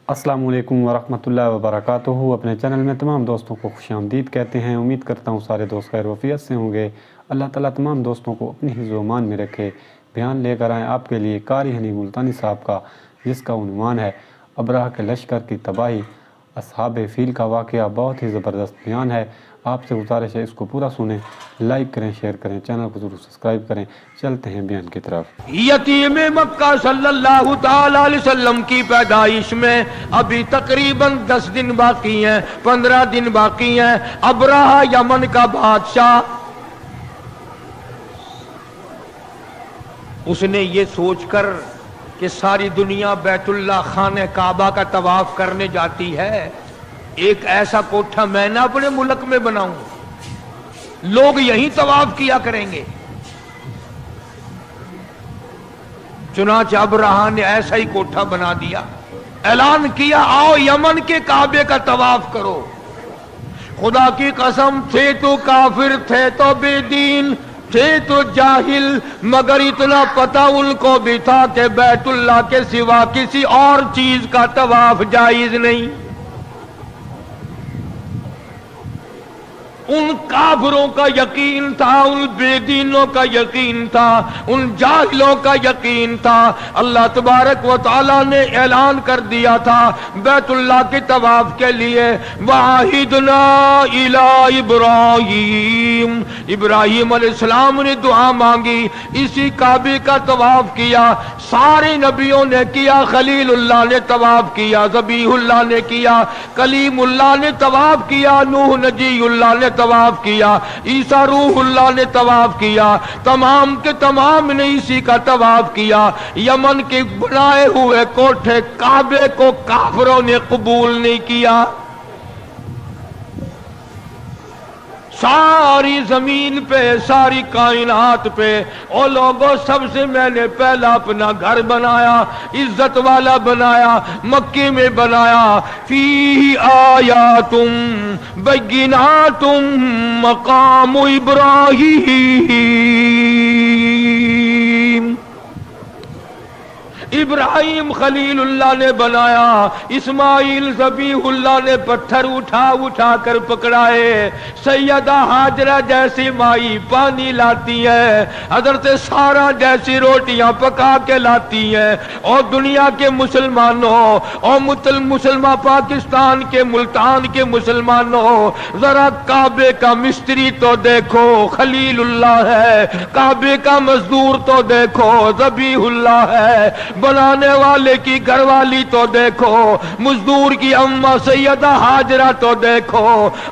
अस्सलामु अलैकुम वरहमतुल्लाहि वबरकातुहू। अपने चैनल में तमाम दोस्तों को खुश आमदीद कहते हैं। उम्मीद करता हूँ सारे दोस्त खैर वफ़ियत से होंगे। अल्लाह ताला तमाम दोस्तों को अपनी हिज़्ज़ो अमान में रखे। बयान लेकर आएँ आपके लिए कारी हनी मुल्तानी साहब का, जिसका उन्वान है अबरहा के लश्कर की तबाही। असहाब फील का वाक़या बहुत ही ज़बरदस्त बयान है। आपसे गुजारिश है इसको पूरा सुनें, लाइक करें, शेयर करें, चैनल को ज़रूर सब्सक्राइब करें। चलते हैं बयान की तरफ। यतीम मक्का सल्लल्लाहु ताला अलैहि वसल्लम की पैदाइश में अभी तकरीबन 10 दिन बाकी हैं, 15 दिन बाकी हैं। अबरहा यमन का बादशाह, उसने ये सोचकर कि सारी दुनिया बैतुल्लाह खाने काबा का तवाफ करने जाती है, एक ऐसा कोठा मैं ना अपने मुल्क में बनाऊं, लोग यहीं तवाफ किया करेंगे। चुनांचे अबरहा ने ऐसा ही कोठा बना दिया, ऐलान किया आओ यमन के काबे का तवाफ करो। खुदा की कसम, थे तो काफिर, थे तो बेदीन, थे तो जाहिल, मगर इतना पता उनको भी था कि बैतुल्लाह के सिवा किसी और चीज का तवाफ जायज नहीं। उन काफिरों का यकीन था, उन बेदीनों का यकीन था, उन जाहिलों का यकीन था। अल्लाह तबारक व तआला ने ऐलान कर दिया था बैतुल्लाह के तवाफ के लिए, वाहिदना इला इब्राहीम, इब्राहीम अलैहिस्सलाम ने दुआ मांगी, इसी काबे का तवाफ किया। सारे नबियों ने किया, खलीलुल्लाह ने तवाफ किया, ज़बीहुल्लाह ने किया, कलीमुल्लाह ने तवाफ किया, नूह नजीयुल्लाह ने तवाफ किया, ईसा रूहुल्लाह ने तवाफ किया, तमाम के तमाम ने इसी का तवाफ किया। यमन के बनाए हुए कोठे काबे को काफिरों ने कबूल नहीं किया। सारी जमीन पे, सारी कायनात पे ओ लोगों, सबसे मैंने पहला अपना घर बनाया, इज्जत वाला बनाया, मक्के में बनाया। फी आयातुम बय्यिनातुम मकाम इब्राहीम, इब्राहिम खलीलुल्लाह ने बनाया, इस्माइल ज़बीहुल्लाह ने पत्थर उठा उठा कर पकड़ाए, सैयदा हाजरा जैसी माई पानी लाती है, हज़रत सारा जैसी रोटियां पका के लाती हैं। और दुनिया के मुसलमानों और मुसलमान पाकिस्तान के मुल्तान के मुसलमानों, जरा काबे का मिस्त्री तो देखो, खलीलुल्लाह है, काबे का मजदूर तो देखो, ज़बीहुल्लाह है, बनाने वाले की घरवाली तो देखो, मजदूर की अम्मा सैयदा हाजरा तो देखो।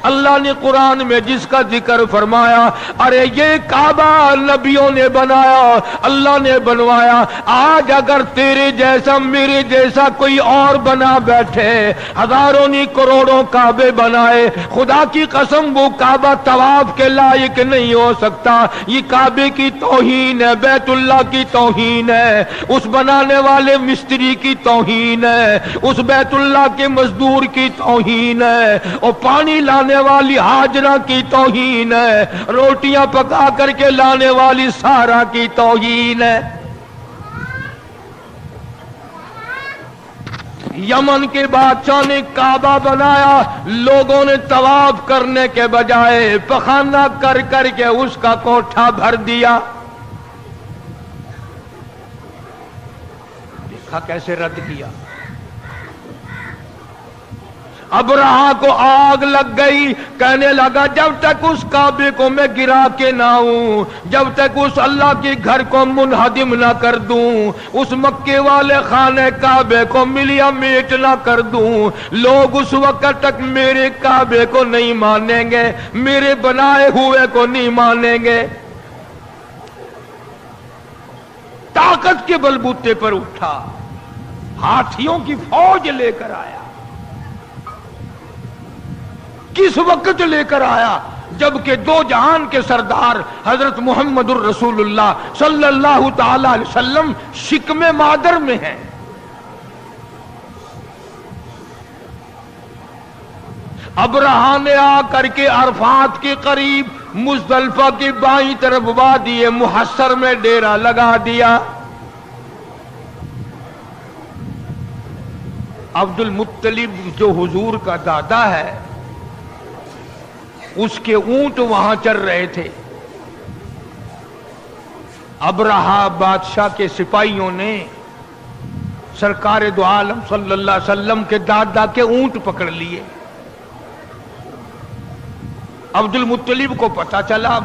अल्लाह ने कुरान में जिसका जिक्र फरमाया, अरे ये काबा नबियों ने बनाया, अल्लाह ने बनवाया। आज अगर तेरे जैसा मेरे जैसा कोई और बना बैठे, हजारों नहीं करोड़ों काबे बनाए, खुदा की कसम वो काबा तवाफ के लायक नहीं हो सकता। ये काबे की तौहीन है, बैतुल्लाह की तौहीन है, उस बनाने वाले मिस्त्री की तौहीन है, उस बैतुल्लाह के मजदूर की तौहीन है, और पानी लाने वाली हाजरा की तौहीन है, रोटियां पका करके लाने वाली सारा की तौहीन है। यमन के बादशाह ने काबा बनाया, लोगों ने तवाफ करने के बजाय पखाना कर करके उसका कोठा भर दिया। कैसे रद्द किया। अबरहा को आग लग गई, कहने लगा जब तक उस काबे को मैं गिरा के ना हूं, जब तक उस अल्लाह के घर को मुनहदिम ना कर दूं, उस मक्के वाले खाने काबे को मिलिया मेट ना कर दूं, लोग उस वक्त तक मेरे काबे को नहीं मानेंगे, मेरे बनाए हुए को नहीं मानेंगे। ताकत के बलबूते पर उठा, हाथियों की फौज लेकर आया। किस वक्त लेकर आया? जबकि दो जहान के सरदार हजरत मुहम्मदुर रसूलुल्लाह सल्लल्लाहु ताला अलैहि वसल्लम शिकमे मादर में हैं। अबरहा ने आकर के अरफात के करीब मुजदलिफा की बाईं तरफ वादी मुहस्सर में डेरा लगा दिया। अब्दुल मुत्तलिब जो हुजूर का दादा है, उसके ऊंट वहां चल रहे थे। अबरहा बादशाह के सिपाहियों ने सरकार दो आलम सल्लल्लाहु अलैहि वसल्लम के दादा के ऊंट पकड़ लिए। अब्दुल मुत्तलिब को पता चला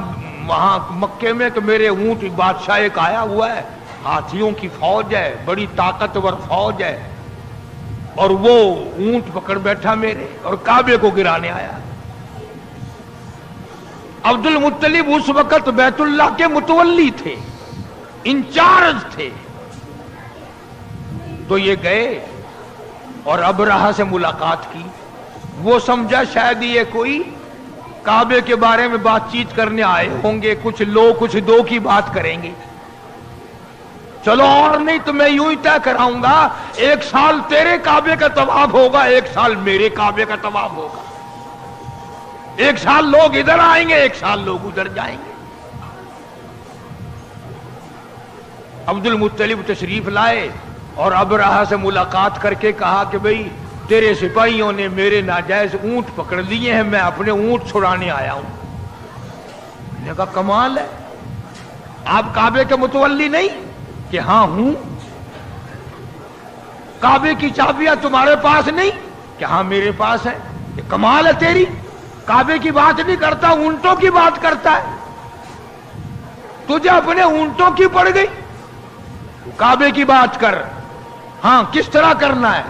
वहां मक्के में कि मेरे ऊंट बादशाह एक आया हुआ है, हाथियों की फौज है, बड़ी ताकतवर फौज है, और वो ऊंट पकड़ बैठा मेरे और काबे को गिराने आया। अब्दुल मुत्तलिब उस वक्त बैतुल्लाह के मुतवल्ली थे, इंचार्ज थे। तो ये गए और अबरहा से मुलाकात की। वो समझा शायद ये कोई काबे के बारे में बातचीत करने आए होंगे, कुछ लो कुछ दो की बात करेंगे। चलो और नहीं तो मैं यूं ही तय कराऊंगा, एक साल तेरे काबे का तवाफ होगा, एक साल मेरे काबे का तवाफ होगा, एक साल लोग इधर आएंगे, एक साल लोग उधर जाएंगे। अब्दुल मुत्तलिब तशरीफ लाए और अबरहा से मुलाकात करके कहा कि भाई तेरे सिपाहियों ने मेरे नाजायज ऊंट पकड़ लिए हैं, मैं अपने ऊंट छुड़ाने आया हूं। मैंने कहा कमाल है, आप काबे के मुतवल्ली नहीं? कि हां हूं। काबे की चाबियां तुम्हारे पास नहीं? कि हां मेरे पास है। ये कमाल है तेरी, काबे की बात नहीं करता, ऊंटों की बात करता है। तुझे अपने ऊंटों की पड़ गई, काबे की बात कर। हां किस तरह करना है?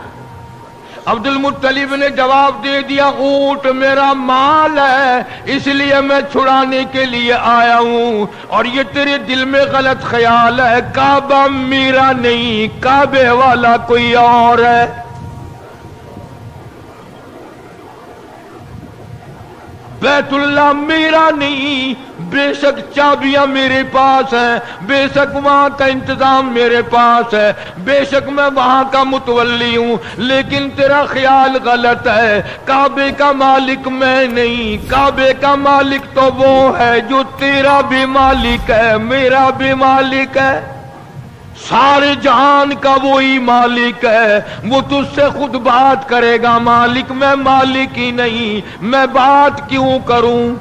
अब्दुल मुत्तलिब ने जवाब दे दिया, ऊंट मेरा माल है, इसलिए मैं छुड़ाने के लिए आया हूं। और ये तेरे दिल में गलत ख्याल है, काबा मेरा नहीं, काबे वाला कोई और है। बैतुल्लाह मेरा नहीं, बेशक चाबियां मेरे पास हैं, बेशक वहां का इंतजाम मेरे पास है, बेशक मैं वहां का मुतवल्ली हूं, लेकिन तेरा ख्याल गलत है। काबे का मालिक मैं नहीं, काबे का मालिक तो वो है जो तेरा भी मालिक है, मेरा भी मालिक है, सारे जहान का वही मालिक है। वो तुझसे खुद बात करेगा, मालिक मैं मालिक ही नहीं, मैं बात क्यों करूं?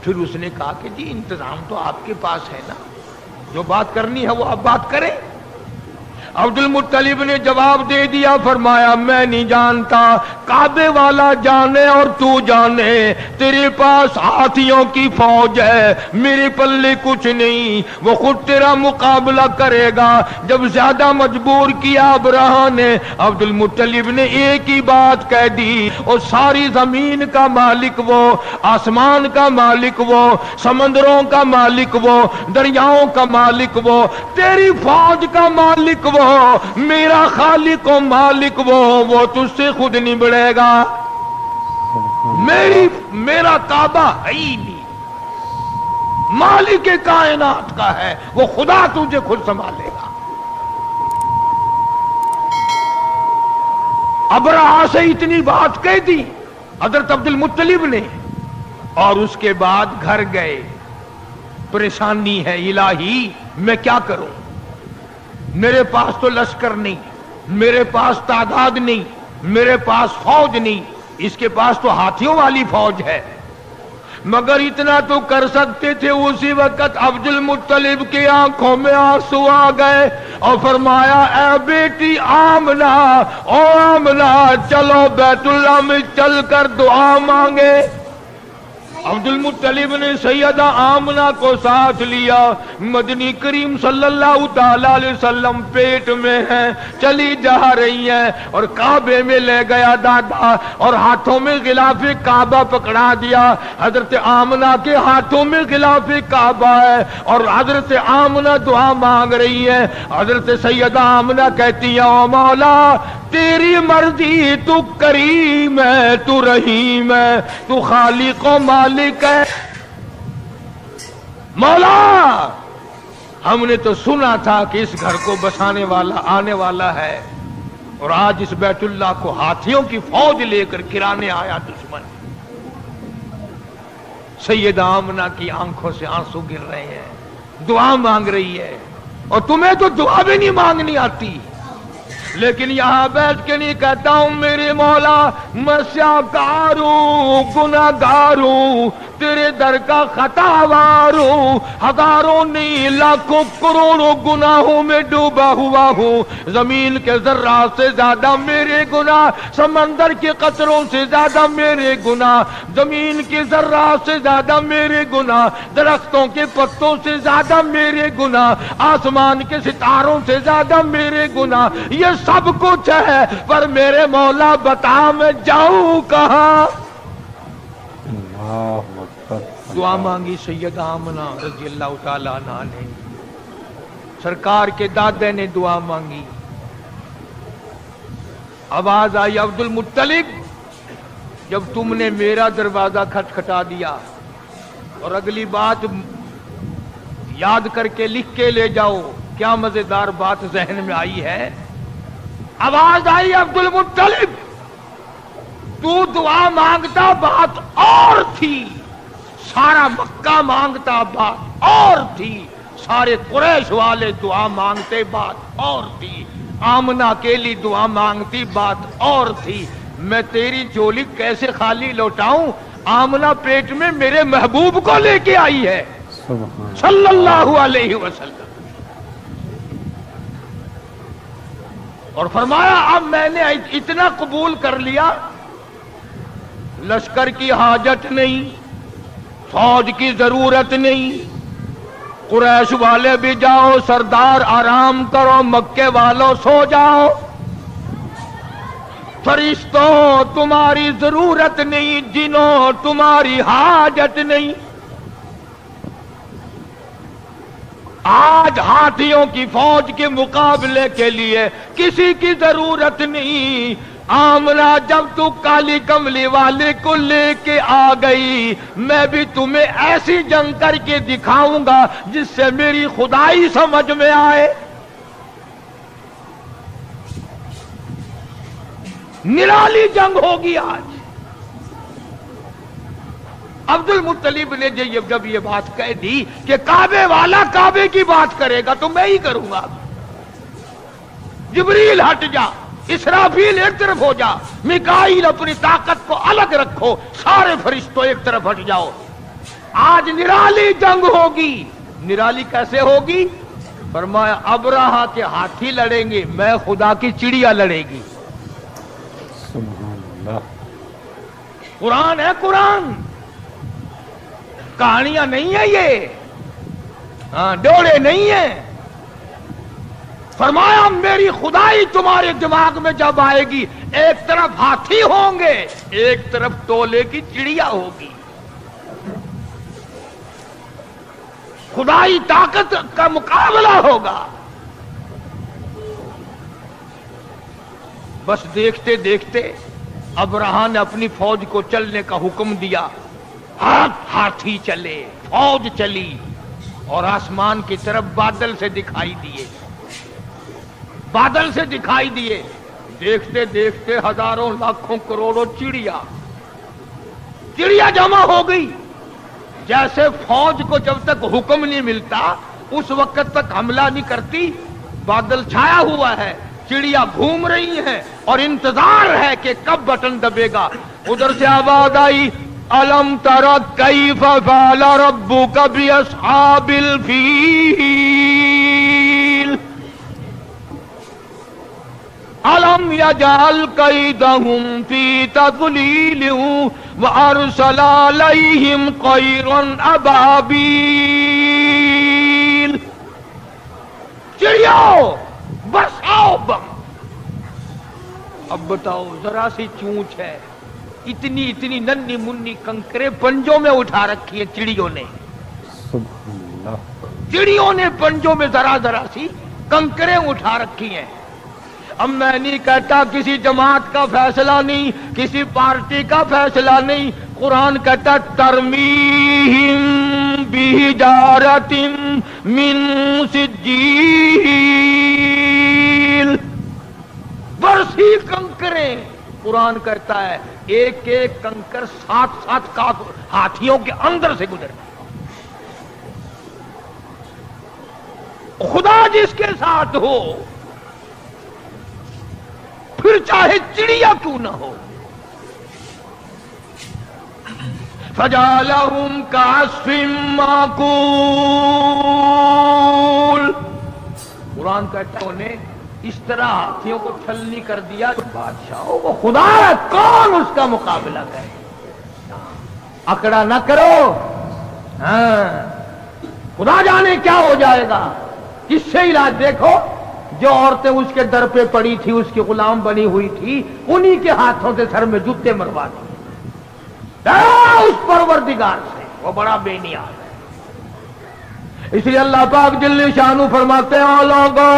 फिर उसने कहा कि जी इंतजाम तो आपके पास है ना, जो बात करनी है वो आप बात करें। अब्दुल मुत्तलिब ने जवाब दे दिया, फरमाया मैं नहीं जानता, काबे वाला जाने और तू जाने। तेरे पास हाथियों की फौज है, मेरे पल्ले कुछ नहीं, वो खुद तेरा मुकाबला करेगा। जब ज्यादा मजबूर किया अबरहा ने, अब्दुल मुत्तलिब ने एक ही बात कह दी, और सारी जमीन का मालिक वो, आसमान का मालिक वो, समंदरों का मालिक वो, दरियाओं का मालिक वो, तेरी फौज का मालिक वो, मेरा खालिक और मालिक वो तुझसे खुद नहीं बढ़ेगा। मेरा काबा है ही नहीं, मालिक कायनात का है, वो खुदा तुझे खुद संभालेगा। अबरहा से इतनी बात कह दी हजरत अब्दुल मुत्तलिब ने, और उसके बाद घर गए। परेशानी है इलाही, मैं क्या करूं? मेरे पास तो लश्कर नहीं, मेरे पास तादाद नहीं, मेरे पास फौज नहीं, इसके पास तो हाथियों वाली फौज है। मगर इतना तो कर सकते थे। उसी वक्त अब्दुल मुत्तलिब की आंखों में आंसू आ गए और फरमाया, ए बेटी आमना, ओ आमना, चलो बैतुल्लाह में चलकर दुआ मांगे। अब्दुल मुत्तलिब ने सैयदा आमना को साथ लिया। मदनी करीम सल्लल्लाहु ताला अलैहि वसल्लम पेट में है, चली जा रही है, और काबे में ले गया दादा, और हाथों में गिलाफे काबा पकड़ा दिया। हजरत आमना के हाथों में गिलाफे काबा है, और हजरत आमना दुआ मांग रही है। हजरत सैयदा आमना कहती है, ओ मौला तेरी मर्जी, तू करीम है, तू रहीम है, तू खालिक और मालिक है। मौला हमने तो सुना था कि इस घर को बसाने वाला आने वाला है, और आज इस बैतुल्लाह को हाथियों की फौज लेकर गिराने आया दुश्मन। सैयदा आमना की आंखों से आंसू गिर रहे हैं, दुआ मांग रही है। और तुम्हें तो दुआ भी नहीं मांगनी आती, लेकिन यहां बैठ के नहीं कहता हूं मेरे मौला मैं शाकार हूं, गुनाहगार हूं, तेरे दर का खतावार हूं, हजारों नहीं लाखों करोड़ों गुनाहों में डूबा हुआ हूं, जमीन के जर्रा से ज्यादा मेरे गुनाह, समंदर के कतरों से ज्यादा मेरे गुनाह, जमीन के जर्रा से ज्यादा मेरे गुनाह, दरख्तों के पत्तों से ज्यादा मेरे गुनाह, आसमान के सितारों से ज्यादा मेरे गुनाह, ये सब कुछ है, पर मेरे मौला बता मैं जाऊं कहां। दुआ मांगी सैयदा आमना रजी अल्लाह तआला अन्हा ने, सरकार के दादे ने दुआ मांगी। आवाज आई अब्दुल मुत्तलिब जब तुमने मेरा दरवाजा खटखटा दिया, और अगली बात याद करके लिख के ले जाओ, क्या मजेदार बात जहन में आई है। आवाज आई अब्दुल मुत्तलिब तू दुआ मांगता बात और थी, सारा मक्का मांगता बात और थी, सारे कुरैश वाले दुआ मांगते बात और थी, आमना के लिए दुआ मांगती बात और थी। मैं तेरी झोली कैसे खाली लौटाऊं, आमना पेट में मेरे महबूब को लेके आई है सल्लल्लाहु अलैहि वसल्लम। और फरमाया अब मैंने इतना कबूल कर लिया, लश्कर की हाजत नहीं, फौज की जरूरत नहीं, कुरैश वाले भी जाओ, सरदार आराम करो, मक्के वालों सो जाओ, फरिश्तों तुम्हारी जरूरत नहीं, जिन्हों तुम्हारी हाजत नहीं। आज हाथियों की फौज के मुकाबले के लिए किसी की जरूरत नहीं। आमना जब तू काली कमली वाले को लेके आ गई, मैं भी तुम्हें ऐसी जंग करके दिखाऊंगा जिससे मेरी खुदाई समझ में आए। निराली जंग होगी आज। अब्दुल मुत्तलिब ने जब ये बात कह दी कि काबे वाला काबे की बात करेगा तो मैं ही करूंगा, जिब्रील हट जा, इसराफील एक तरफ हो जा, मिकाईल अपनी ताकत को अलग रखो, सारे फरिश्तों एक तरफ हट जाओ, आज निराली जंग होगी। निराली कैसे होगी? फरमाया अबराहा के हाथी लड़ेंगे, मैं खुदा की चिड़िया लड़ेगी। कुरान है, कुरान कहानियां नहीं है ये, डोले नहीं है। फरमाया मेरी खुदाई तुम्हारे दिमाग में जब आएगी, एक तरफ हाथी होंगे, एक तरफ तोले की चिड़िया होगी। खुदाई ताकत का मुकाबला होगा। बस देखते देखते अबरहा ने अपनी फौज को चलने का हुक्म दिया। हाथी चले, फौज चली, और आसमान की तरफ बादल से दिखाई दिए, बादल से दिखाई दिए। देखते देखते हजारों लाखों करोड़ों चिड़िया जमा हो गई। जैसे फौज को जब तक हुक्म नहीं मिलता उस वक्त तक हमला नहीं करती। बादल छाया हुआ है, चिड़िया घूम रही हैं और इंतजार है कि कब बटन दबेगा। उधर से आवाज आई अलम तरा कैफ फअल रब्बुका बिअस्हाबिल फील अलम यजअल कैदहुम फी तज़लील व अरसल अलैहिम तैरन अबाबील। चिड़ियों बरसाओ बम। अब बताओ, जरा सी चूंच है, इतनी इतनी नन्ही मुन्नी कंकरे पंजों में उठा रखी है चिड़ियों ने। चिड़ियों ने पंजों में जरा जरा सी कंकरे उठा रखी हैं। अब मैं नहीं कहता किसी जमात का फैसला नहीं, किसी पार्टी का फैसला नहीं। कुरान कहता तरमीहिम बिहिजारतिन मिन सिज्जील। बरसी कंकरे। कुरान कहता है एक एक कंकर 7-7 हाथियों के अंदर से गुजर। खुदा जिसके साथ हो फिर चाहे चिड़िया क्यों ना हो। फजालहुम कास्फिम माकूल, कुरान कहता है ने इस तरह हाथियों को छलनी कर दिया तो बादशाहों को खुदा है, कौन उसका मुकाबला करे। अकड़ा ना करो, हाँ खुदा जाने क्या हो जाएगा। किससे इलाज देखो, जो औरतें उसके दर पे पड़ी थी, उसकी गुलाम बनी हुई थी, उन्हीं के हाथों से सर में जूते मरवा दिए उस परवरदिगार से, वो बड़ा बेनियाज है। इसलिए अल्लाह पाक जल्ले शानू फरमाते हैं, ओ लोगों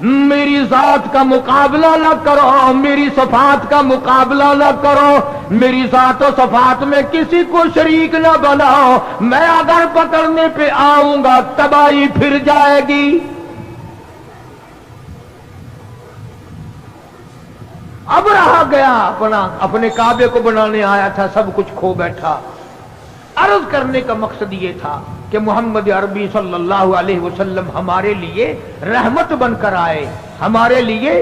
मेरी जात का मुकाबला न करो, मेरी सफात का मुकाबला न करो, मेरी जात और सफात में किसी को शरीक न बनाओ। मैं अगर पकड़ने पे आऊंगा तबाही फिर जाएगी। अब रहा गया अपने काबे को बनाने आया था, सब कुछ खो बैठा। अर्ज करने का मकसद ये था कि मोहम्मद अरबी सल्लल्लाहु अलैहि वसल्लम हमारे लिए रहमत बनकर आए, हमारे लिए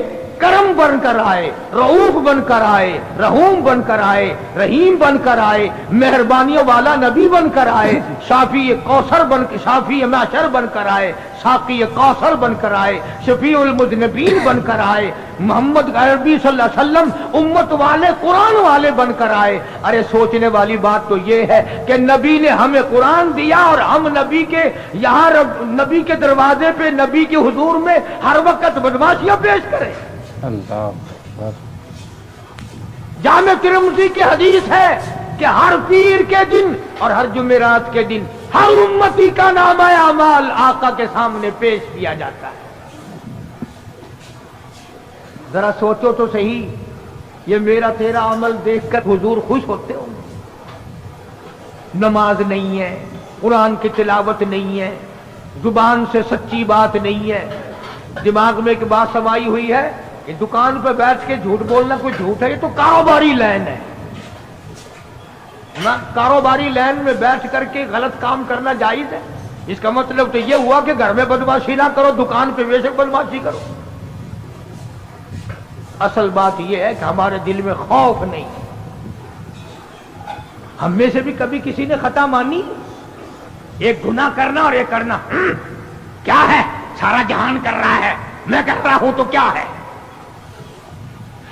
करम बनकर आए, रऊफ बनकर आए, रहूम बनकर आए, रहीम बनकर आए, मेहरबानियों वाला नबी बनकर आए, शाफी कौसर शाफी माशर बनकर आए, साकी कौसर बनकर आए, शफीउल मुज़निबीन बनकर आए, मोहम्मद अरबी सल्लल्लाहु अलैहि वसल्लम उम्मत वाले कुरान वाले बनकर आए। अरे सोचने वाली बात तो ये है कि नबी ने हमें कुरान दिया और हम नबी के यहाँ नबी के दरवाजे पे नबी के हुजूर में हर वक्त बदमाशियां पेश करें। अल्लाह अकबर। जामे तिरमिज़ी की हदीस है कि हर पीर के दिन और हर जुमेरात के दिन हर उम्मती का नाम अमाल आका के सामने पेश किया जाता है। जरा सोचो तो सही, ये मेरा तेरा अमल देखकर हुजूर खुश होते होंगे। नमाज नहीं है, कुरान की तिलावत नहीं है, जुबान से सच्ची बात नहीं है, दिमाग में एक बात समाई हुई है कि दुकान पे बैठ के झूठ बोलना कोई झूठ है, ये तो कारोबारी लाइन है ना। कारोबारी लाइन में बैठ करके गलत काम करना जायज है। इसका मतलब तो ये हुआ कि घर में बदमाशी ना करो, दुकान पे बेशक बदमाशी करो। असल बात यह है कि हमारे दिल में खौफ नहीं। हम में से भी कभी किसी ने खता मानी? एक गुनाह करना और एक करना, क्या है, सारा जहान कर रहा है, मैं कर रहा हूं तो क्या है।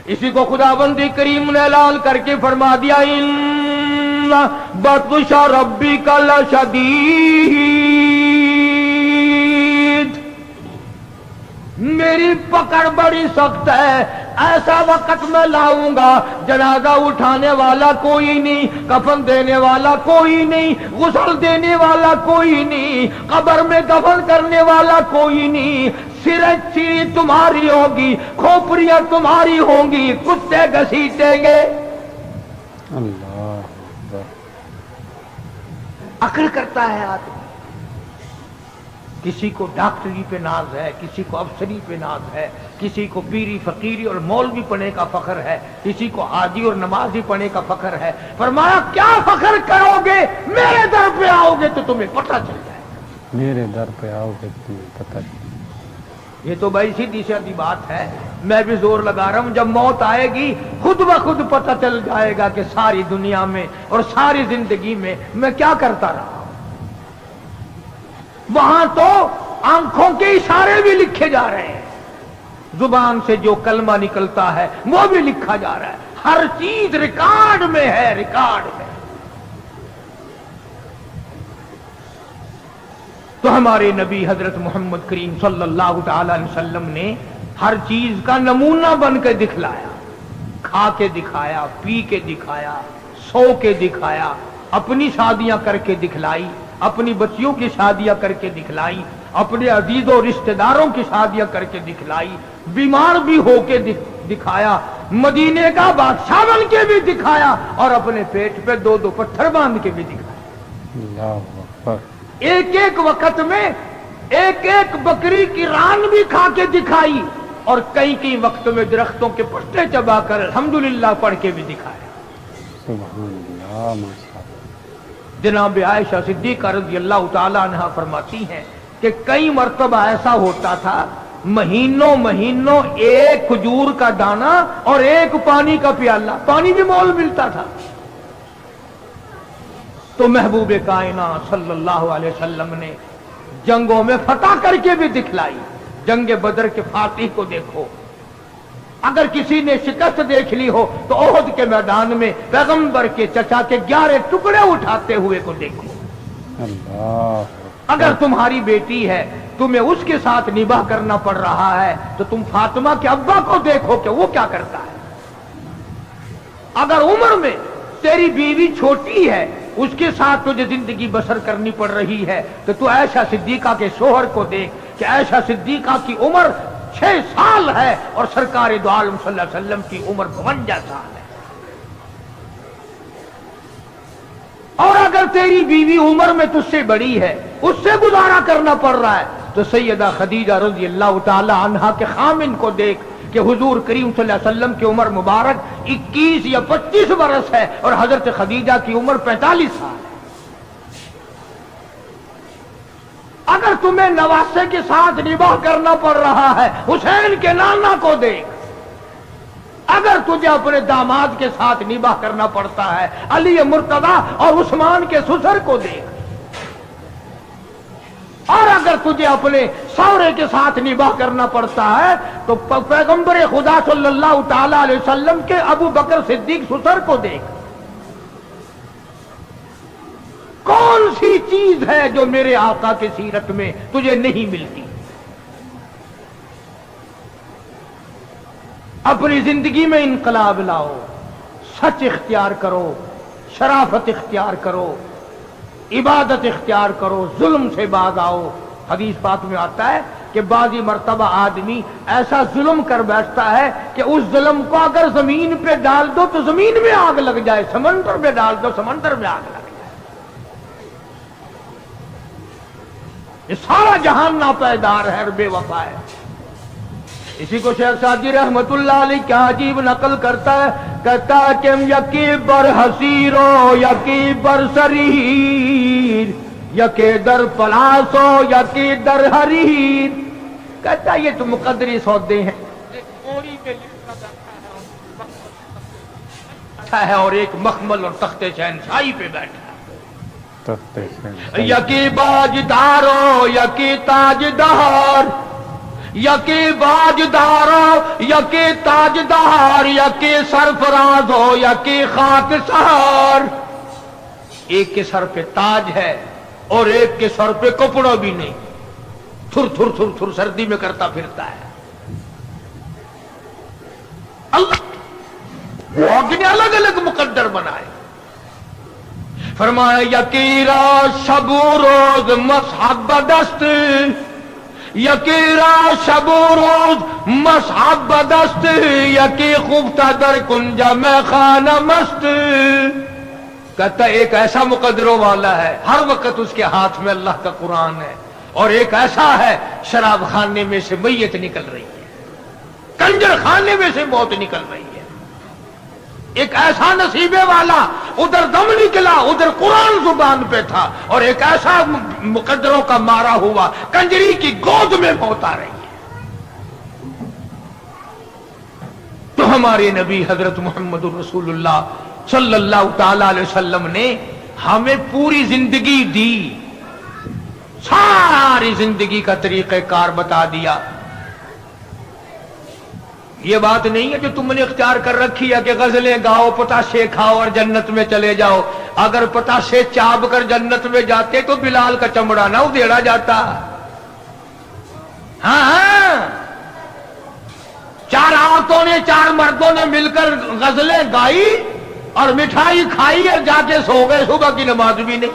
इसी को खुदाबंदी करीम ने ऐलान करके फरमा दिया, इन्ना बत्शा रब्बिका लशदीद, मेरी पकड़ बड़ी सख्त है। ऐसा वक्त मैं लाऊंगा, जनाजा उठाने वाला कोई नहीं, कफन देने वाला कोई नहीं, गुस्ल देने वाला कोई नहीं, कब्र में दफन करने वाला कोई नहीं। सिरची तुम्हारी होगी, खोपड़ियां तुम्हारी होंगी, कुत्ते घसीटेंगे। अल्लाह अकड़ करता है आदमी। किसी को डॉक्टरी पे नाज है, किसी को अफसरी पे नाज है, किसी को पीरी फकीरी और मौलवी पढ़ने का फख्र है, किसी को हाजी और नमाजी पढ़ने का फख्र है। फरमाया क्या फख्र करोगे, मेरे दर पे आओगे तो तुम्हें पता चल जाएगा। मेरे दर पे आओगे तो तुम्हें पता चल। ये तो भाई सीधी सादी बात है। मैं भी जोर लगा रहा हूं, जब मौत आएगी खुद ब खुद पता चल जाएगा कि सारी दुनिया में और सारी जिंदगी में मैं क्या करता रहा। वहां तो आंखों के इशारे भी लिखे जा रहे हैं, जुबान से जो कलमा निकलता है वो भी लिखा जा रहा है। हर चीज रिकॉर्ड में है, रिकॉर्ड में। तो हमारे नबी हजरत मोहम्मद करीम सल्लल्लाहु ताला अलैहि वसल्लम ने हर चीज का नमूना बनकर दिखलाया, खा के दिखाया, पी के दिखाया, सो के दिखाया, अपनी शादियां करके दिखलाई, अपनी बच्चियों की शादियां करके दिखलाई, अपने अजीजों रिश्तेदारों की शादियां करके दिखलाई, बीमार भी होके दिखाया, मदीने का बादशाह बन के भी दिखाया और अपने पेट पे दो दो पत्थर बांध के भी दिखाया। अल्लाह अकबर। एक एक वक्त में एक एक बकरी की रान भी खा के दिखाई और कई कई वक्त में दरख्तों के पत्ते चबाकर अल्हम्दुलिल्लाह पढ़ के भी दिखाया। सुभान अल्लाह, माशाअल्लाह। जनाब आयशा सिद्दीक़ा रज़ियल्लाहु ताला अन्हा फरमाती हैं کہ کئی مرتبہ ایسا ہوتا تھا مہینوں مہینوں ایک کھجور کا دانہ اور ایک پانی کا پیالہ، پانی بھی مول ملتا تھا۔ تو محبوب کائنات صلی اللہ علیہ وسلم نے جنگوں میں فتح کر کے بھی دکھلائی۔ جنگ بدر کے فاتح کو دیکھو، اگر کسی نے شکست دیکھ لی ہو تو احد کے میدان میں پیغمبر کے چچا کے 11 ٹکڑے اٹھاتے ہوئے کو دیکھو۔ اللہ، اگر تمہاری بیٹی ہے، تمہیں اس کے ساتھ نباہ کرنا پڑ رہا ہے تو تم فاطمہ کے ابا کو دیکھو کہ وہ کیا کرتا ہے۔ اگر عمر میں تیری بیوی چھوٹی ہے، اس کے ساتھ تجھے زندگی بسر کرنی پڑ رہی ہے، تو تو عائشہ صدیقہ کے شوہر کو دیکھ کہ عائشہ صدیقہ کی عمر 6 سال ہے اور سرکار دو عالم صلی اللہ علیہ وسلم کی عمر 52 سال ہے۔ اور اگر تیری بیوی عمر میں تجھ سے بڑی ہے، اس سے گزارا کرنا پڑ رہا ہے، تو سیدہ خدیجہ رضی اللہ تعالی عنہا کے خامن کو دیکھ کہ حضور کریم صلی اللہ علیہ وسلم کی عمر مبارک 21 یا 25 برس ہے اور حضرت خدیجہ کی عمر 45 سال ہے۔ اگر تمہیں نواسے کے ساتھ نباہ کرنا پڑ رہا ہے، حسین کے نانا کو دیکھ۔ اگر تجھے اپنے داماد کے ساتھ نباہ کرنا پڑتا ہے، علی مرتضی اور عثمان کے سسر کو دیکھ۔ اور اگر تجھے اپنے سورے کے ساتھ نباہ کرنا پڑتا ہے تو پیغمبر خدا صلی اللہ تعالی علیہ وسلم کے ابو بکر صدیق سسر کو دیکھ۔ کون سی چیز ہے جو میرے آقا کی سیرت میں تجھے نہیں ملتی؟ اپنی زندگی میں انقلاب لاؤ، سچ اختیار کرو، شرافت اختیار کرو، عبادت اختیار کرو، ظلم سے باز آؤ۔ حدیث پاک میں آتا ہے کہ بعضی مرتبہ آدمی ایسا ظلم کر بیٹھتا ہے کہ اس ظلم کو اگر زمین پہ ڈال دو تو زمین میں آگ لگ جائے، سمندر میں ڈال دو سمندر میں آگ لگ جائے۔ یہ سارا جہان ناپائیدار ہے اور بے وفا ہے۔ اسی کو شیخ سعدی رحمت اللہ علیہ کیا عجیب نقل کرتا ہے، کہتا ہے کہ یکی بر حسیرو یکی بر سریر، یکی در پلاسو یکی در حریر۔ کہتا ہے یہ تو مقدری سودے ہیں، ہے اور ایک مخمل اور تخت شہنشاہی پہ بیٹھا ہے۔ یکی باجدارو یکی تاجدار، یکی باجدارو یکی تاجدار، یکی سرفراز ہو یکی خاک سار۔ ایک کے سر پہ تاج ہے اور ایک کے سر پہ کپڑا بھی نہیں، تھر تھر تھر تھر سردی میں کرتا پھرتا ہے۔ اللہ نے الگ الگ مقدر بنائے۔ فرمایا یکی را شب و روز مصحب بدست، یکی را شب و روز مصحب بدست، یکی خفتہ در کنج میں خانہ مست۔ کہتا ایک ایسا مقدروں والا ہے، ہر وقت اس کے ہاتھ میں اللہ کا قرآن ہے، اور ایک ایسا ہے شراب خانے میں سے میت نکل رہی ہے، کنجر خانے میں سے موت نکل رہی ہے۔ ایک ایسا نصیبے والا، ادھر دم نکلا ادھر قرآن زبان پہ تھا، اور ایک ایسا مقدروں کا مارا ہوا کنجری کی گود میں موت آ رہی ہے۔ تو ہمارے نبی حضرت محمد رسول اللہ صلی اللہ تعالی علیہ وسلم نے ہمیں پوری زندگی دی، ساری زندگی کا طریقہ کار بتا دیا۔ یہ بات نہیں ہے جو تم نے اختیار کر رکھی ہے کہ غزلیں گاؤ، پتاشے کھاؤ اور جنت میں چلے جاؤ۔ اگر پتاشے چاپ کر جنت میں جاتے تو بلال کا چمڑا نہ ادھیڑا جاتا۔ ہاں، 4 عورتوں نے 4 مردوں نے مل کر غزلیں گائی اور مٹھائی کھائی اور جا کے سو گئے، صبح کی نماز بھی نہیں۔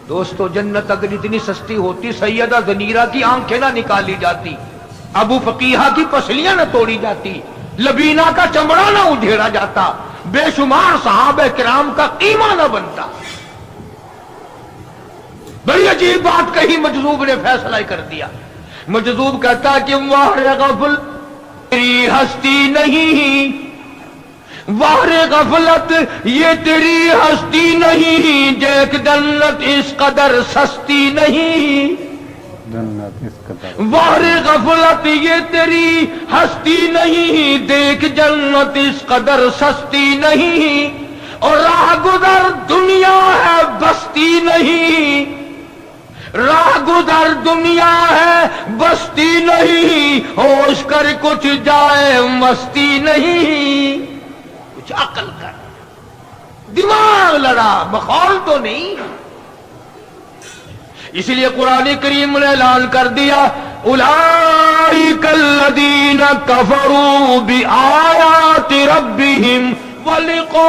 دوستو جنت اگر اتنی سستی ہوتی سیدہ زنیرہ کی آنکھیں نہ نکالی جاتی، ابو فقیہہ کی پسلیاں نہ توڑی جاتی، لبینہ کا چمڑا نہ ادھیڑا جاتا، بے شمار صحابہ کرام کا قیمہ نہ بنتا۔ بڑی عجیب بات کہی مجذوب نے، فیصلہ کر دیا۔ مجذوب کہتا کہ واہ غفل میری ہستی نہیں، वारे गफलत ये तेरी हस्ती नहीं, देख जन्नत इस कदर सस्ती नहीं। जन्नत इस कदर वारे गफलत ये तेरी हस्ती नहीं, देख जन्नत इस कदर सस्ती नहीं। और राह गुजर दुनिया है बस्ती नहीं, राह गुजर दुनिया है बस्ती नहीं। होश कर कुछ जाए मस्ती नहीं। कुछ अकल कर, दिमाग लड़ा, मखौल तो नहीं। इसलिए कुरान करीम ने ऐलान कर दिया, उलाइकल लदीना कफरू बिआयाति रब्बिहिम वलिक़ाइही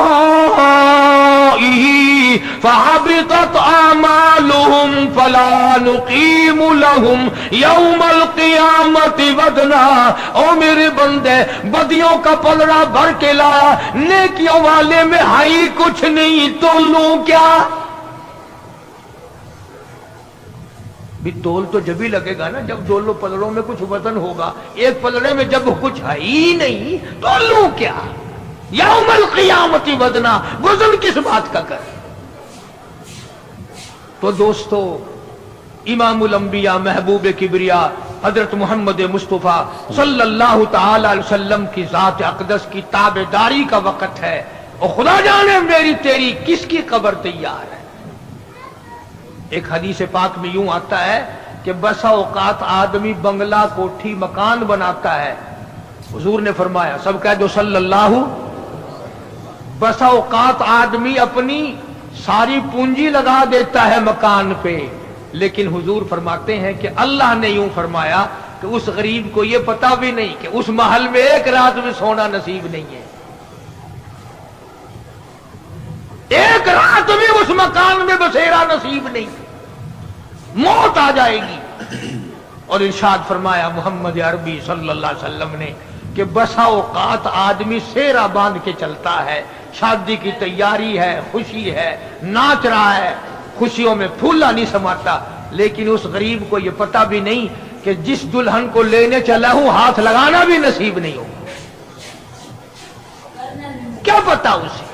फहबितत आमालुहुम फला नुक़ीमु लहुम यौमल क़ियामति वज़ना। ओ मेरे बंदे, बदियों का पलड़ा भर के लाया, नेकियों वाले में है ही कुछ नहीं, तो लूं क्या? भी तोल तो जब ही लगेगा ना जब दोनों पलड़ों में कुछ वजन होगा। एक पलड़े में जब कुछ है ही नहीं तो लूं क्या? यौमल क़ियामति वज़ना, वजन किस बात का कर? तो दोस्तों, इमामुल अंबिया महबूब किबरिया हजरत मोहम्मद मुस्तफ़ा सल्लल्लाहु ताला अलैहि वसल्लम की ज़ात अक़दस की ताबेदारी का वक़्त है। और खुदा जाने मेरी तेरी किसकी कब्र तैयार है। एक हदीस पाक में यूं आता है कि बसा औकात आदमी बंगला कोठी मकान बनाता है। हुजूर ने फरमाया, सब कह दो सल्लल्लाहु। बसा औकात आदमी अपनी सारी पूंजी लगा देता है मकान पे, लेकिन हुजूर फरमाते हैं कि अल्लाह ने यूं फरमाया कि उस गरीब को यह पता भी नहीं कि उस महल में एक रात में सोना नसीब नहीं है। एक रात में उस मकान में बसेरा नसीब नहीं, मौत आ जाएगी। और इरशाद फरमाया मोहम्मद अरबी सल्लल्लाहु अलैहि वसल्लम ने कि बसा औकात आदमी सेहरा बांध के चलता है, शादी की तैयारी है, खुशी है, नाच रहा है, खुशियों में फूला नहीं समाता, लेकिन उस गरीब को यह पता भी नहीं कि जिस दुल्हन को लेने चला हूं हाथ लगाना भी नसीब नहीं होगा। क्या पता उसे?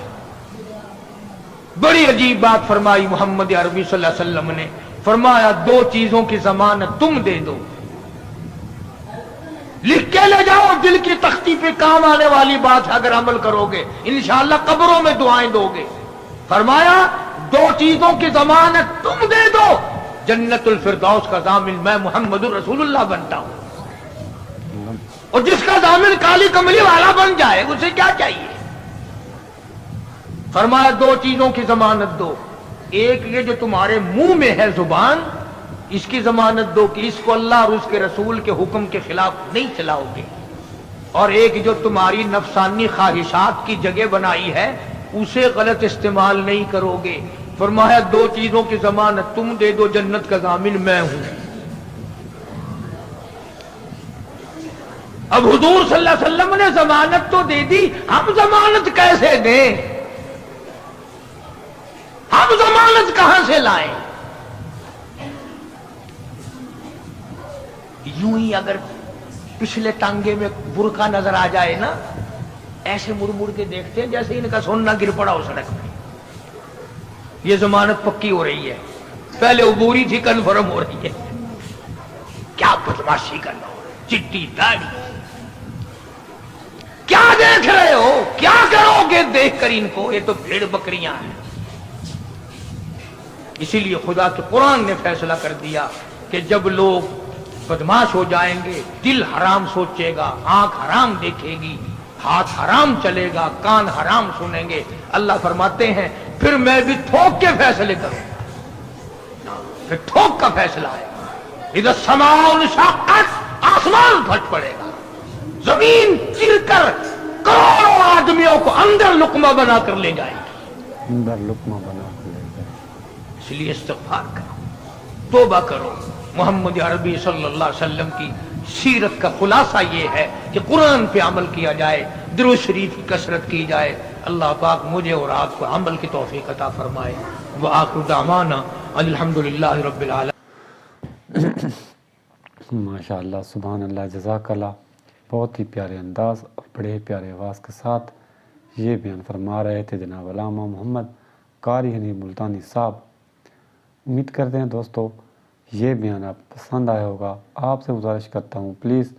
बड़ी अजीब बात फरमाई मोहम्मद अरबी सल्लल्लाहु अलैहि वसल्लम ने। फरमाया, दो चीजों की जमानत तुम दे दो, लिख के ले जाओ, दिल की तख्ती पे काम आने वाली बात है, अगर अमल करोगे इंशाअल्लाह कब्रों में दुआएं दोगे। फरमाया, दो चीजों की जमानत तुम दे दो, जन्नतुल फिरदौस का जामिन मैं मुहम्मदुर रसूलुल्लाह बनता हूं। और जिसका जामिन काली कमली वाला बन जाए उसे क्या चाहिए? फरमाया, दो चीजों की जमानत दो, एक ये जो तुम्हारे मुंह में है जुबान, इसकी जमानत दो कि इसको अल्लाह और उसके रसूल के हुक्म के खिलाफ नहीं चलाओगे, और एक जो तुम्हारी नफसानी ख्वाहिशात की जगह बनाई है उसे गलत इस्तेमाल नहीं करोगे। फरमाया, दो चीजों की जमानत तुम दे दो, जन्नत का जामिन मैं हूं। अब हुजूर सल्लल्लाहु अलैहि वसल्लम ने जमानत तो दे दी, हम जमानत कैसे दें? हम जमानत कहां से लाएं? यूं ही अगर पिछले टांगे में बुरका नजर आ जाए ना, ऐसे मुड़ मुड़ के देखते हैं जैसे इनका सोना गिर पड़ा हो सड़क में। ये जमानत पक्की हो रही है, पहले उबूरी थी कन्फर्म हो रही है। क्या बदमाशी करना हो, चिट्टी दाढ़ी, क्या देख रहे हो? क्या करोगे देखकर इनको? ये तो भेड़ बकरियां हैं। इसीलिए खुदा के कुरान ने फैसला कर दिया कि जब लोग बदमाश हो जाएंगे, दिल हराम सोचेगा, आंख हराम देखेगी, हाथ हराम चलेगा, कान हराम सुनेंगे, अल्लाह फरमाते हैं फिर मैं भी थोक के फैसले करूंगा। फिर थोक का फैसला है। इधर समाउन शक्कत, आसमान फट पड़ेगा, जमीन चिरकर करोड़ों आदमियों को अंदर लुकमा बनाकर ले जाएगी। अंदर लुकमा बनाकर ले जाएगी। इसलिए इस्तिग़फ़ार करो, तौबा करो। मोहम्मद अरबी सल्लल्लाहु अलैहि वसल्लम की सीरत का खुलासा ये है कि कुरान पे अमल किया जाए, दुरूद शरीफ की कसरत की जाए। अल्लाह पाक मुझे और आपको अमल की तौफीक अता फरमाए। व आखिरु दावाना अल्हम्दुलिल्लाहि रब्बिल आलमीन। माशाअल्लाह, सुभान अल्लाह, जज़ाकल्लाह। बहुत ही प्यारे अंदाज और बड़े प्यारे आवाज़ के साथ یہ بیان فرما رہے تھے جناب علامہ محمد قاری حنیف ملتانی صاحب۔ امید کرتے ہیں دوستو یہ بیان آپ پسند آیا ہوگا۔ آپ سے گزارش کرتا ہوں پلیز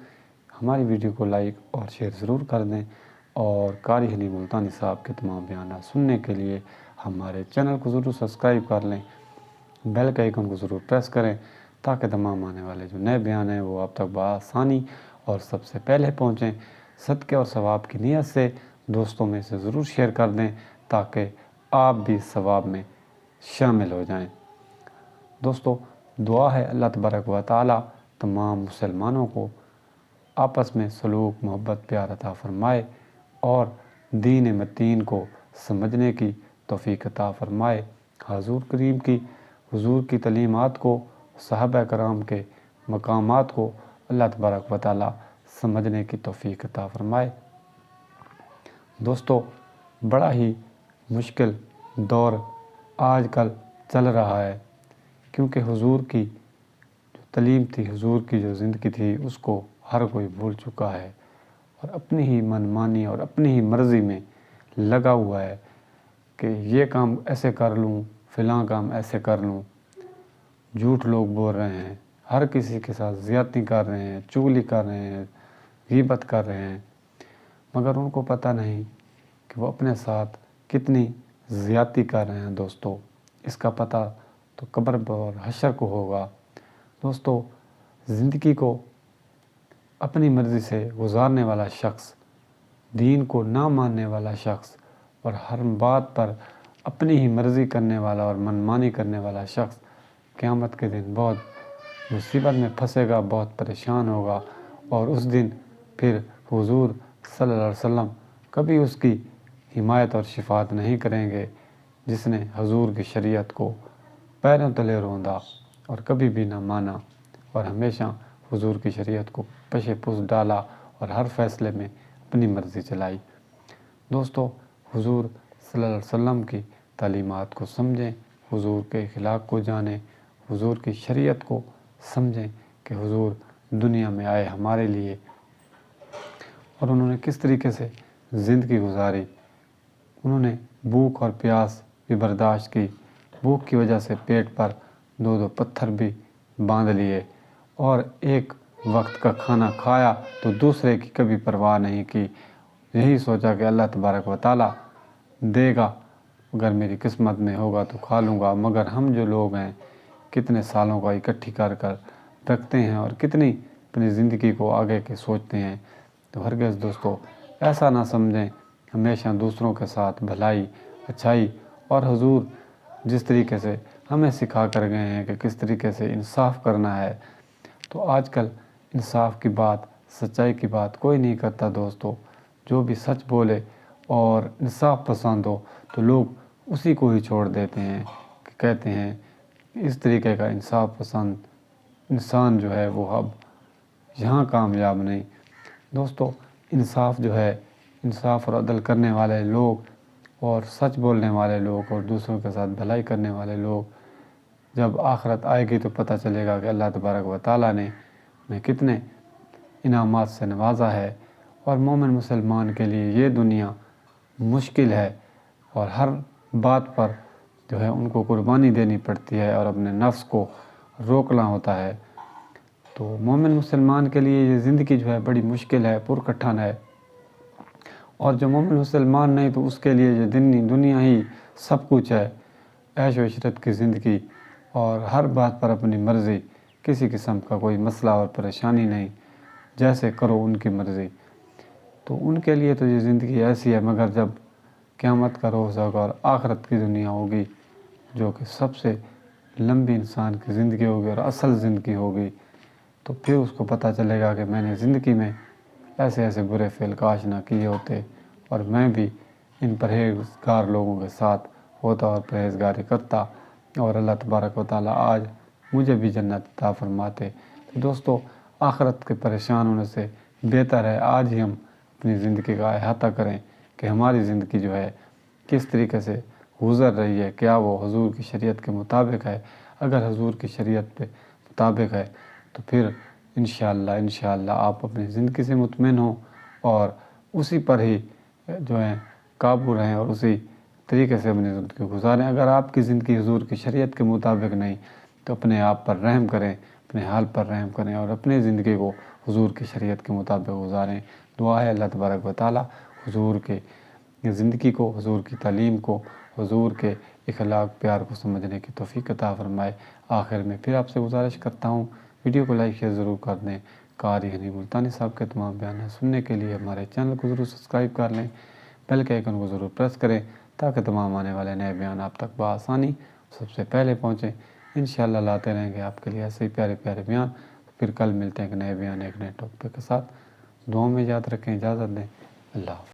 ہماری ویڈیو کو لائک اور شیئر ضرور کر دیں، اور قاری حنیف ملتانی صاحب کے تمام بیانات سننے کے لیے ہمارے چینل کو ضرور سبسکرائب کر لیں، بیل کے آئیکن کو ضرور پریس کریں تاکہ تمام آنے والے جو نئے بیان ہیں وہ آپ تک بآسانی اور سب سے پہلے پہنچیں۔ صدقے اور ثواب کی نیت سے دوستوں میں سے ضرور شیئر کر دیں تاکہ آپ بھی ثواب میں شامل ہو جائیں۔ دوستو دعا ہے اللہ تبارک و تعالی تمام مسلمانوں کو آپس میں سلوک، محبت، پیار عطا فرمائے اور دین متین کو سمجھنے کی توفیق عطا فرمائے۔ حضور کی تعلیمات کو، صحابہ کرام کے مقامات کو اللہ تبارک و تعالی سمجھنے کی توفیق عطا فرمائے۔ دوستو بڑا ہی مشکل دور آج کل چل رہا ہے، کیونکہ حضور کی جو تعلیم تھی، حضور کی جو زندگی تھی، اس کو ہر کوئی بھول چکا ہے اور اپنی ہی من مانی اور اپنی ہی مرضی میں لگا ہوا ہے کہ یہ کام ایسے کر لوں، فلاں کام ایسے کر لوں۔ جھوٹ لوگ بول رہے ہیں، ہر کسی کے ساتھ زیادتی کر رہے ہیں، چغلی کر رہے ہیں، غیبت کر رہے ہیں، مگر ان کو پتہ نہیں کہ وہ اپنے ساتھ کتنی زیادتی کر رہے ہیں۔ دوستو اس کا پتہ تو قبر اور حشر کو ہوگا۔ دوستو زندگی کو اپنی مرضی سے گزارنے والا شخص، دین کو نہ ماننے والا شخص اور ہر بات پر اپنی ہی مرضی کرنے والا اور منمانی کرنے والا شخص قیامت کے دن بہت مصیبت میں پھنسے گا، بہت پریشان ہوگا، اور اس دن پھر حضور صلی اللہ علیہ وسلم کبھی اس کی حمایت اور شفاعت نہیں کریں گے، جس نے حضور کی شریعت کو پیروں تلے روندا اور کبھی بھی نہ مانا اور ہمیشہ حضور کی شریعت کو پشے پس ڈالا اور ہر فیصلے میں اپنی مرضی چلائی۔ دوستو حضور صلی اللہ علیہ وسلم کی تعلیمات کو سمجھیں، حضور کے اخلاق کو جانیں، حضور کی شریعت کو سمجھیں کہ حضور دنیا میں آئے ہمارے لیے اور انہوں نے کس طریقے سے زندگی گزاری۔ انہوں نے بھوک اور پیاس بھی برداشت کی، بھوک کی وجہ سے پیٹ پر دو پتھر بھی باندھ لیے، اور ایک وقت کا کھانا کھایا تو دوسرے کی کبھی پرواہ نہیں کی۔ یہی سوچا کہ اللہ تبارک و تعالی دے گا، اگر میری قسمت میں ہوگا تو کھا لوں گا، مگر ہم جو لوگ ہیں کتنے سالوں کا اکٹھی کر رکھتے ہیں اور کتنی اپنی زندگی کو آگے کے سوچتے ہیں۔ تو ہرگز دوستو ایسا نہ سمجھیں، ہمیشہ دوسروں کے ساتھ بھلائی، اچھائی، اور حضور جس طریقے سے ہمیں سکھا کر گئے ہیں کہ کس طریقے سے انصاف کرنا ہے، تو آج کل انصاف کی بات، سچائی کی بات کوئی نہیں کرتا۔ دوستو جو بھی سچ بولے اور انصاف پسند ہو تو لوگ اسی کو ہی چھوڑ دیتے ہیں، کہ کہتے ہیں اس طریقے کا انصاف پسند انسان جو ہے وہ اب یہاں کامیاب نہیں۔ دوستو انصاف جو ہے، انصاف اور عدل کرنے والے لوگ اور سچ بولنے والے لوگ اور دوسروں کے ساتھ بھلائی کرنے والے لوگ، جب آخرت آئے گی تو پتہ چلے گا کہ اللہ تبارک و تعالیٰ نے انہیں کتنے انعامات سے نوازا ہے۔ اور مومن مسلمان کے لیے یہ دنیا مشکل ہے اور ہر بات پر جو ہے ان کو قربانی دینی پڑتی ہے اور اپنے نفس کو روکنا ہوتا ہے۔ تو مومن مسلمان کے لیے یہ زندگی جو ہے بڑی مشکل ہے، پرکٹھن ہے، اور جو مومن مسلمان نہیں تو اس کے لیے یہ دنیا ہی سب کچھ ہے، عیش و عشرت کی زندگی، اور ہر بات پر اپنی مرضی، کسی قسم کا کوئی مسئلہ اور پریشانی نہیں، جیسے کرو ان کی مرضی۔ تو ان کے لیے تو یہ زندگی ایسی ہے، مگر جب قیامت کا روز ہوگا اور آخرت کی دنیا ہوگی جو کہ سب سے لمبی انسان کی زندگی ہوگی اور اصل زندگی ہوگی، تو پھر اس کو پتہ چلے گا کہ میں نے زندگی میں ایسے ایسے برے فعل کاش نہ کیے ہوتے، اور میں بھی ان پرہیزگار لوگوں کے ساتھ ہوتا اور پرہیزگاری کرتا، اور اللہ تبارک و تعالیٰ آج مجھے بھی جنت عطا فرماتے۔ تو دوستو آخرت کے پریشان ہونے سے بہتر ہے آج ہی ہم اپنی زندگی کا احاطہ کریں کہ ہماری زندگی جو ہے کس طریقے سے گزر رہی ہے، کیا وہ حضور کی شریعت کے مطابق ہے۔ اگر حضور کی شریعت پہ مطابق ہے تو پھر انشاءاللہ آپ اپنی زندگی سے مطمئن ہوں اور اسی پر ہی جو ہے قابو رہیں اور اسی طریقے سے اپنی زندگی گزاریں۔ اگر آپ کی زندگی حضور کی شریعت کے مطابق نہیں تو اپنے آپ پر رحم کریں، اپنے حال پر رحم کریں اور اپنی زندگی کو حضور کی شریعت کے مطابق گزاریں۔ دعا ہے اللہ تبارک و تعالی حضور کے زندگی کو، حضور کی تعلیم کو، حضور کے اخلاق پیار کو سمجھنے کی توفیق عطا فرمائے۔ آخر میں پھر آپ سے گزارش کرتا ہوں ویڈیو کو لائک شیئر ضرور کر دیں۔ قاری غنی ملتانی صاحب کے تمام بیانات سننے کے لیے ہمارے چینل کو ضرور سبسکرائب کر لیں، بیل کے آئیکن کو ضرور پریس کریں تاکہ تمام آنے والے نئے بیان آپ تک بآسانی سب سے پہلے پہنچیں۔ انشاءاللہ لاتے رہیں گے آپ کے لیے ایسے ہی پیارے پیارے بیان۔ پھر کل ملتے ہیں ایک نئے بیان ایک نئے ٹاپک کے ساتھ۔ دعاؤں میں یاد رکھیں، اجازت دیں، اللہ حافظ۔